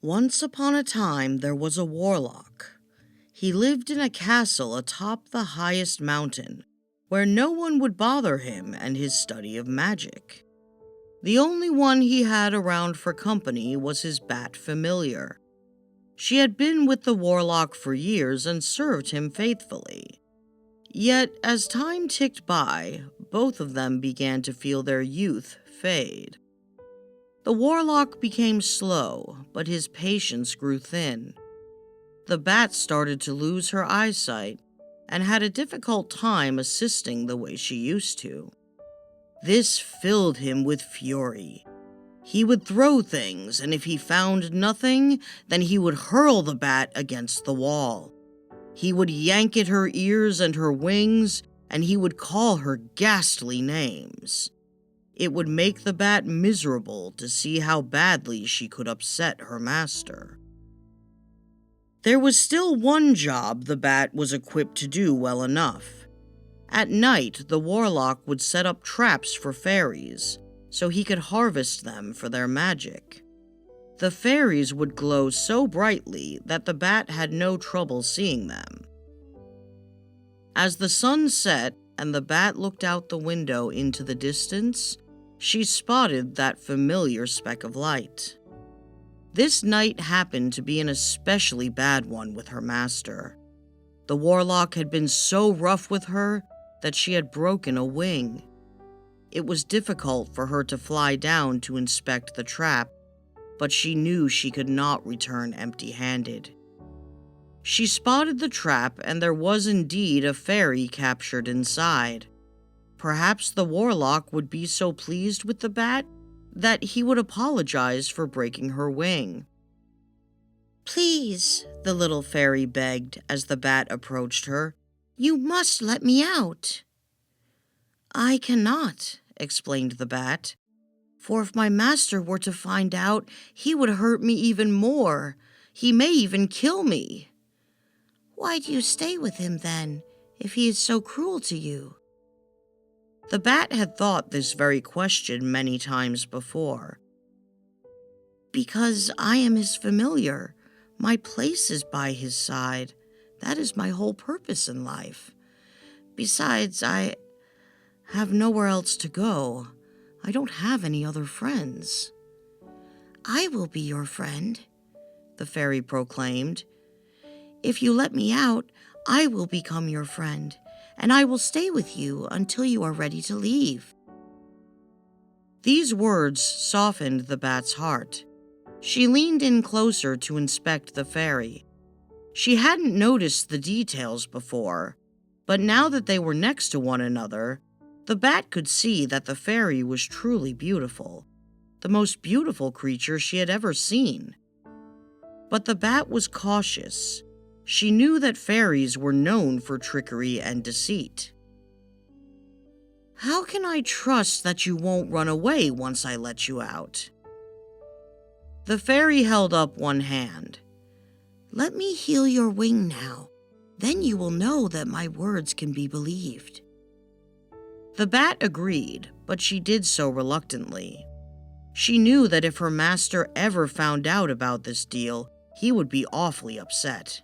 Once upon a time there was a warlock. He lived in a castle atop the highest mountain, where no one would bother him and his study of magic. The only one he had around for company was his bat familiar. She had been with the warlock for years and served him faithfully. Yet, as time ticked by, both of them began to feel their youth fade. The warlock became slow, but his patience grew thin. The bat started to lose her eyesight and had a difficult time assisting the way she used to. This filled him with fury. He would throw things, and if he found nothing, then he would hurl the bat against the wall. He would yank at her ears and her wings, and he would call her ghastly names. It would make the bat miserable to see how badly she could upset her master. There was still one job the bat was equipped to do well enough. At night, the warlock would set up traps for fairies, so he could harvest them for their magic. The fairies would glow so brightly that the bat had no trouble seeing them. As the sun set and the bat looked out the window into the distance, she spotted that familiar speck of light. This night happened to be an especially bad one with her master. The warlock had been so rough with her that she had broken a wing. It was difficult for her to fly down to inspect the trap, but she knew she could not return empty-handed. She spotted the trap, and there was indeed a fairy captured inside. Perhaps the warlock would be so pleased with the bat that he would apologize for breaking her wing. "Please," the little fairy begged as the bat approached her, "you must let me out." "I cannot," explained the bat, "for if my master were to find out, he would hurt me even more. He may even kill me." "Why do you stay with him then, if he is so cruel to you?" The bat had thought this very question many times before. "Because I am his familiar. My place is by his side. That is my whole purpose in life. Besides, I have nowhere else to go. I don't have any other friends." "I will be your friend," the fairy proclaimed. "If you let me out, I will become your friend, and I will stay with you until you are ready to leave." These words softened the bat's heart. She leaned in closer to inspect the fairy. She hadn't noticed the details before, but now that they were next to one another, the bat could see that the fairy was truly beautiful, the most beautiful creature she had ever seen. But the bat was cautious. She knew that fairies were known for trickery and deceit. "How can I trust that you won't run away once I let you out?" The fairy held up one hand. "Let me heal your wing now. Then you will know that my words can be believed." The bat agreed, but she did so reluctantly. She knew that if her master ever found out about this deal, he would be awfully upset.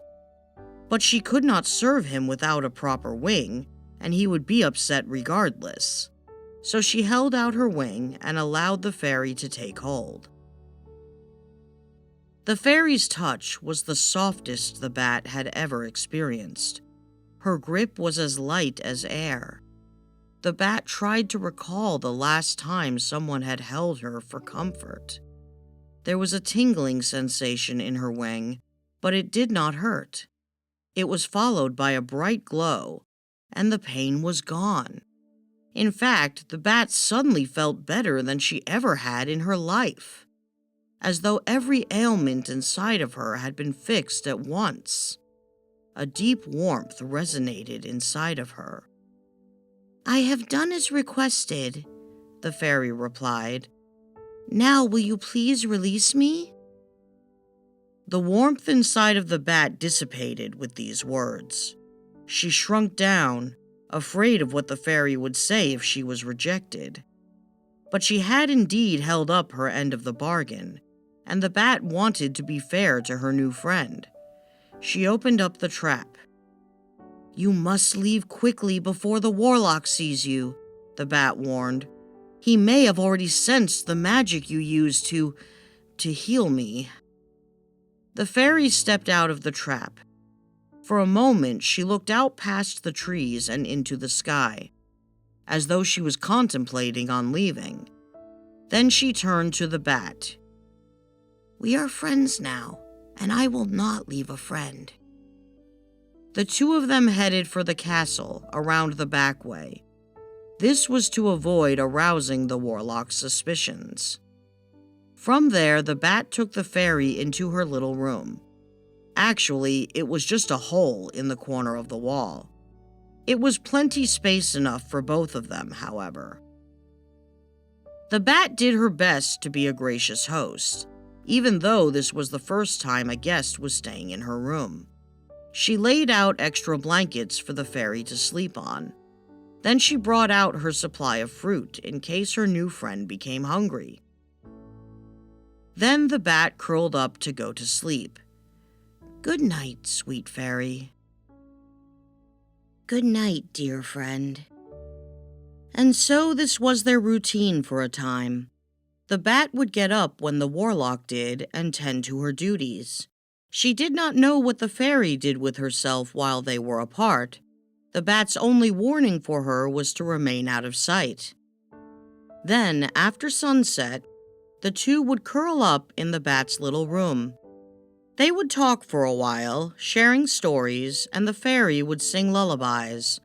But she could not serve him without a proper wing, and he would be upset regardless. So she held out her wing and allowed the fairy to take hold. The fairy's touch was the softest the bat had ever experienced. Her grip was as light as air. The bat tried to recall the last time someone had held her for comfort. There was a tingling sensation in her wing, but it did not hurt. It was followed by a bright glow, and the pain was gone. In fact, the bat suddenly felt better than she ever had in her life, as though every ailment inside of her had been fixed at once. A deep warmth resonated inside of her. "I have done as requested," the fairy replied. "Now will you please release me?" The warmth inside of the bat dissipated with these words. She shrunk down, afraid of what the fairy would say if she was rejected. But she had indeed held up her end of the bargain, and the bat wanted to be fair to her new friend. She opened up the trap. "You must leave quickly before the warlock sees you," the bat warned. "He may have already sensed the magic you used to heal me." The fairy stepped out of the trap. For a moment, she looked out past the trees and into the sky, as though she was contemplating on leaving. Then she turned to the bat. "We are friends now, and I will not leave a friend." The two of them headed for the castle around the back way. This was to avoid arousing the warlock's suspicions. From there, the bat took the fairy into her little room. Actually, it was just a hole in the corner of the wall. It was plenty space enough for both of them, however. The bat did her best to be a gracious host, even though this was the first time a guest was staying in her room. She laid out extra blankets for the fairy to sleep on. Then she brought out her supply of fruit in case her new friend became hungry. Then the bat curled up to go to sleep. "Good night, sweet fairy." "Good night, dear friend." And so this was their routine for a time. The bat would get up when the warlock did and tend to her duties. She did not know what the fairy did with herself while they were apart. The bat's only warning for her was to remain out of sight. Then, after sunset, the two would curl up in the bat's little room. They would talk for a while, sharing stories, and the fairy would sing lullabies.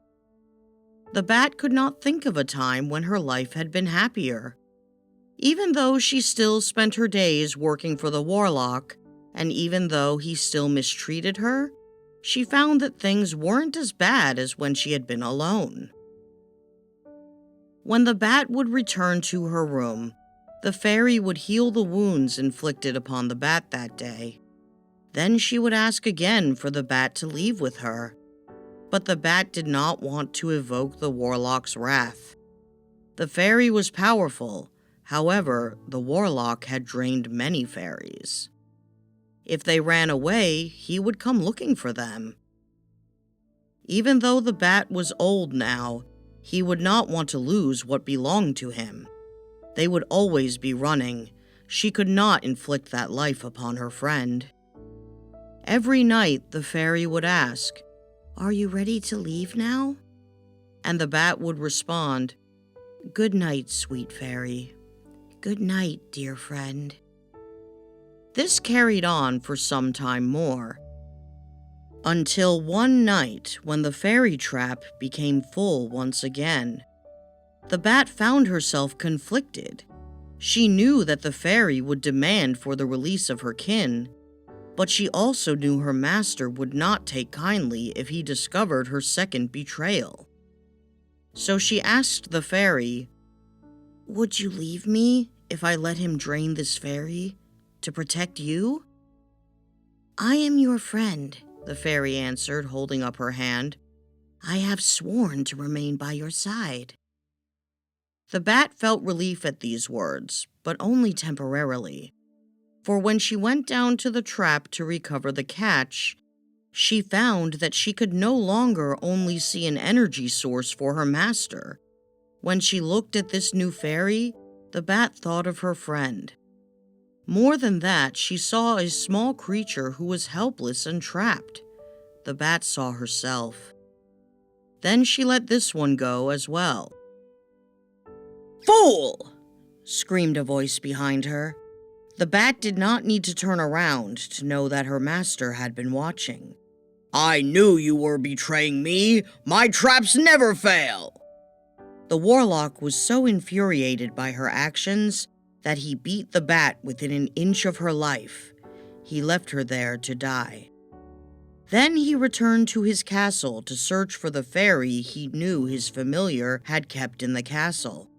The bat could not think of a time when her life had been happier. Even though she still spent her days working for the warlock, and even though he still mistreated her, she found that things weren't as bad as when she had been alone. When the bat would return to her room, the fairy would heal the wounds inflicted upon the bat that day. Then she would ask again for the bat to leave with her. But the bat did not want to evoke the warlock's wrath. The fairy was powerful. However, the warlock had drained many fairies. If they ran away, he would come looking for them. Even though the bat was old now, he would not want to lose what belonged to him. They would always be running. She could not inflict that life upon her friend. Every night, the fairy would ask, "Are you ready to leave now?" And the bat would respond, "Good night, sweet fairy. Good night, dear friend." This carried on for some time more, until one night when the fairy trap became full once again. The bat found herself conflicted. She knew that the fairy would demand for the release of her kin, but she also knew her master would not take kindly if he discovered her second betrayal. So she asked the fairy, "Would you leave me if I let him drain this fairy to protect you?" "I am your friend," the fairy answered, holding up her hand. "I have sworn to remain by your side." The bat felt relief at these words, but only temporarily. For when she went down to the trap to recover the catch, she found that she could no longer only see an energy source for her master. When she looked at this new fairy, the bat thought of her friend. More than that, she saw a small creature who was helpless and trapped. The bat saw herself. Then she let this one go as well. "Fool!" screamed a voice behind her. The bat did not need to turn around to know that her master had been watching. "I knew you were betraying me! My traps never fail!" The warlock was so infuriated by her actions that he beat the bat within an inch of her life. He left her there to die. Then he returned to his castle to search for the fairy he knew his familiar had kept in the castle.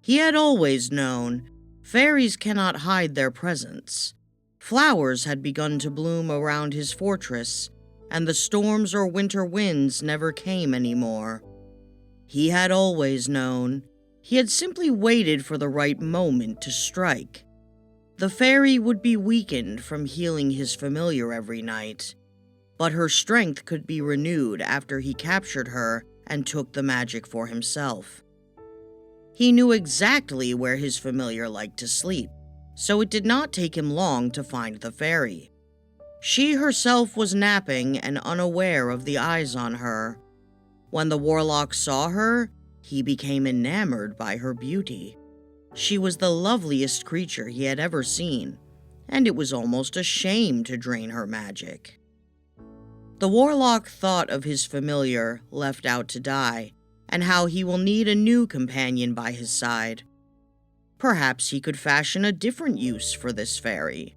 He had always known fairies cannot hide their presence. Flowers had begun to bloom around his fortress, and the storms or winter winds never came anymore. He had always known. He had simply waited for the right moment to strike. The fairy would be weakened from healing his familiar every night, but her strength could be renewed after he captured her and took the magic for himself. He knew exactly where his familiar liked to sleep, so it did not take him long to find the fairy. She herself was napping and unaware of the eyes on her. When the warlock saw her, he became enamored by her beauty. She was the loveliest creature he had ever seen, and it was almost a shame to drain her magic. The warlock thought of his familiar left out to die, and how he will need a new companion by his side. Perhaps he could fashion a different use for this fairy.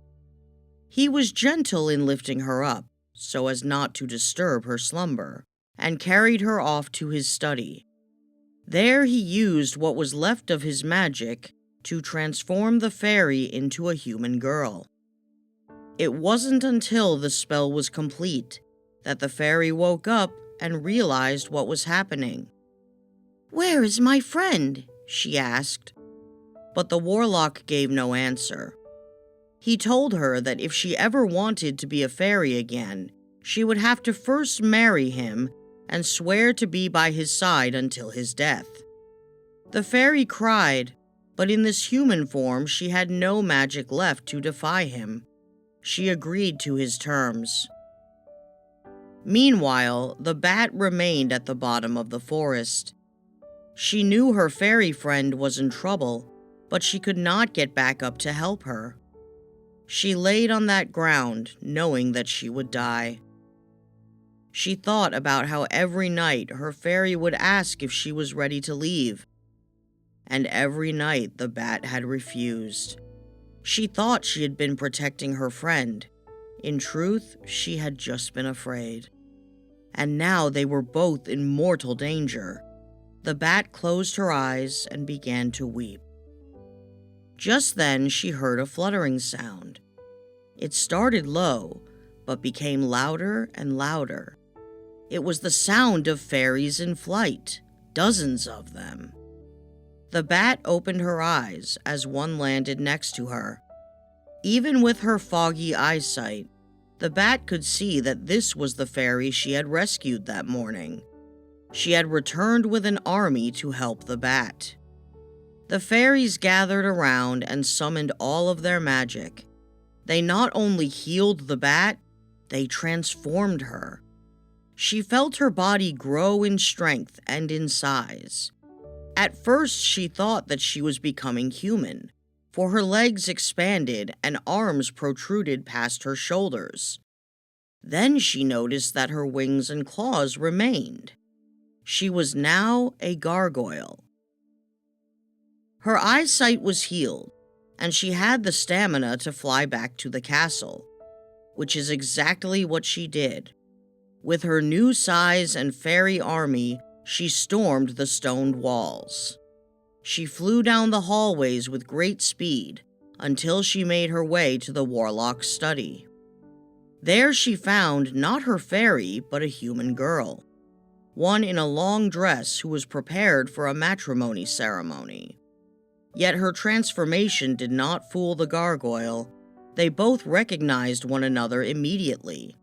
He was gentle in lifting her up, so as not to disturb her slumber, and carried her off to his study. There he used what was left of his magic to transform the fairy into a human girl. It wasn't until the spell was complete that the fairy woke up and realized what was happening. "Where is my friend?" she asked. But the warlock gave no answer. He told her that if she ever wanted to be a fairy again, she would have to first marry him and swear to be by his side until his death. The fairy cried, but in this human form she had no magic left to defy him. She agreed to his terms. Meanwhile, the bat remained at the bottom of the forest. She knew her fairy friend was in trouble, but she could not get back up to help her. She laid on that ground, knowing that she would die. She thought about how every night her fairy would ask if she was ready to leave, and every night the bat had refused. She thought she had been protecting her friend. In truth, she had just been afraid. And now they were both in mortal danger. The bat closed her eyes and began to weep. Just then she heard a fluttering sound. It started low, but became louder and louder. It was the sound of fairies in flight, dozens of them. The bat opened her eyes as one landed next to her. Even with her foggy eyesight, the bat could see that this was the fairy she had rescued that morning. She had returned with an army to help the bat. The fairies gathered around and summoned all of their magic. They not only healed the bat, they transformed her. She felt her body grow in strength and in size. At first, she thought that she was becoming human, for her legs expanded and arms protruded past her shoulders. Then she noticed that her wings and claws remained. She was now a gargoyle. Her eyesight was healed, and she had the stamina to fly back to the castle, which is exactly what she did. With her new size and fairy army, she stormed the stoned walls. She flew down the hallways with great speed until she made her way to the warlock's study. There she found not her fairy, but a human girl, one in a long dress who was prepared for a matrimony ceremony. Yet her transformation did not fool the gargoyle. They both recognized one another immediately.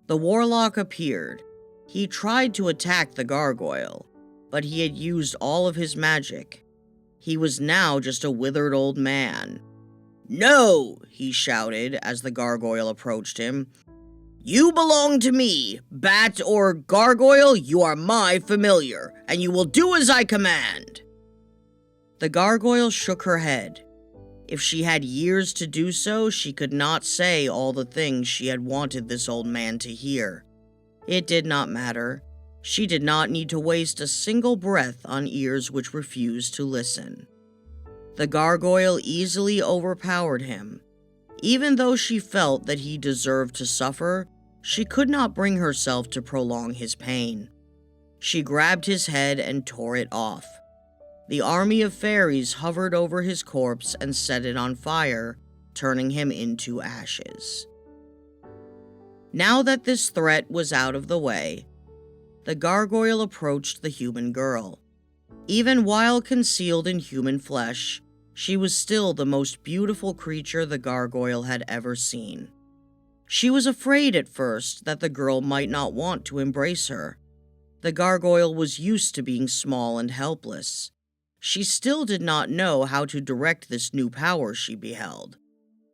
The warlock appeared. He tried to attack the gargoyle, but he had used all of his magic. He was now just a withered old man. "No!" he shouted as the gargoyle approached him. "You belong to me. Bat or gargoyle, you are my familiar, and you will do as I command." The gargoyle shook her head. If she had years to do so, she could not say all the things she had wanted this old man to hear. It did not matter. She did not need to waste a single breath on ears which refused to listen. The gargoyle easily overpowered him. Even though she felt that he deserved to suffer, she could not bring herself to prolong his pain. She grabbed his head and tore it off. The army of fairies hovered over his corpse and set it on fire, turning him into ashes. Now that this threat was out of the way, the gargoyle approached the human girl. Even while concealed in human flesh, She was still the most beautiful creature the gargoyle had ever seen. She was afraid at first that the girl might not want to embrace her. The gargoyle was used to being small and helpless. She still did not know how to direct this new power she beheld.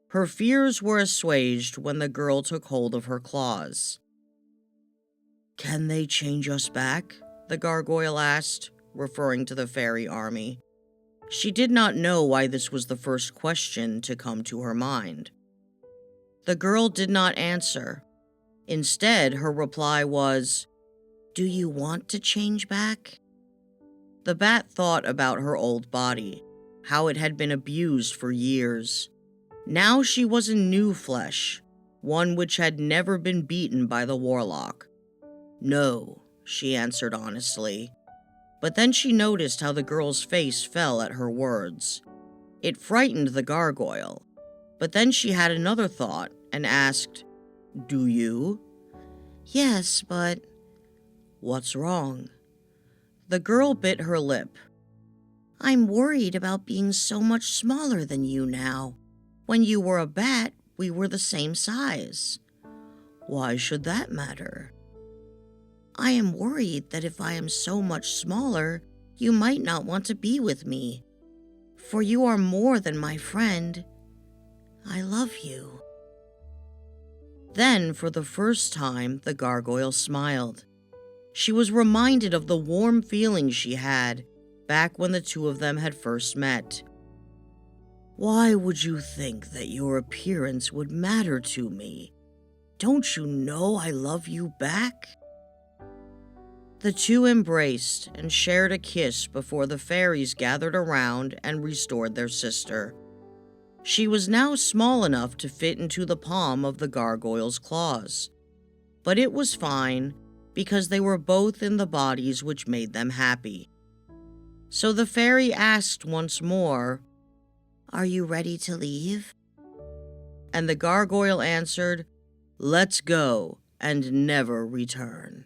Her fears were assuaged when the girl took hold of her claws. "Can they change us back?" the gargoyle asked, referring to the fairy army. She did not know why this was the first question to come to her mind. The girl did not answer. Instead, her reply was, "Do you want to change back?" The bat thought about her old body, how it had been abused for years. Now she was in new flesh, one which had never been beaten by the warlock. "No," she answered honestly. But then she noticed how the girl's face fell at her words. It frightened the gargoyle. But then she had another thought and asked, "Do you?" "Yes, but—" "What's wrong?" The girl bit her lip. "I'm worried about being so much smaller than you now. When you were a bat, we were the same size." "Why should that matter?" "I am worried that if I am so much smaller, you might not want to be with me. For you are more than my friend. I love you." Then, for the first time, the gargoyle smiled. She was reminded of the warm feelings she had back when the two of them had first met. "Why would you think that your appearance would matter to me? Don't you know I love you back?" The two embraced and shared a kiss before the fairies gathered around and restored their sister. She was now small enough to fit into the palm of the gargoyle's claws. But it was fine, because they were both in the bodies which made them happy. So the fairy asked once more, "Are you ready to leave?" And the gargoyle answered, "Let's go and never return."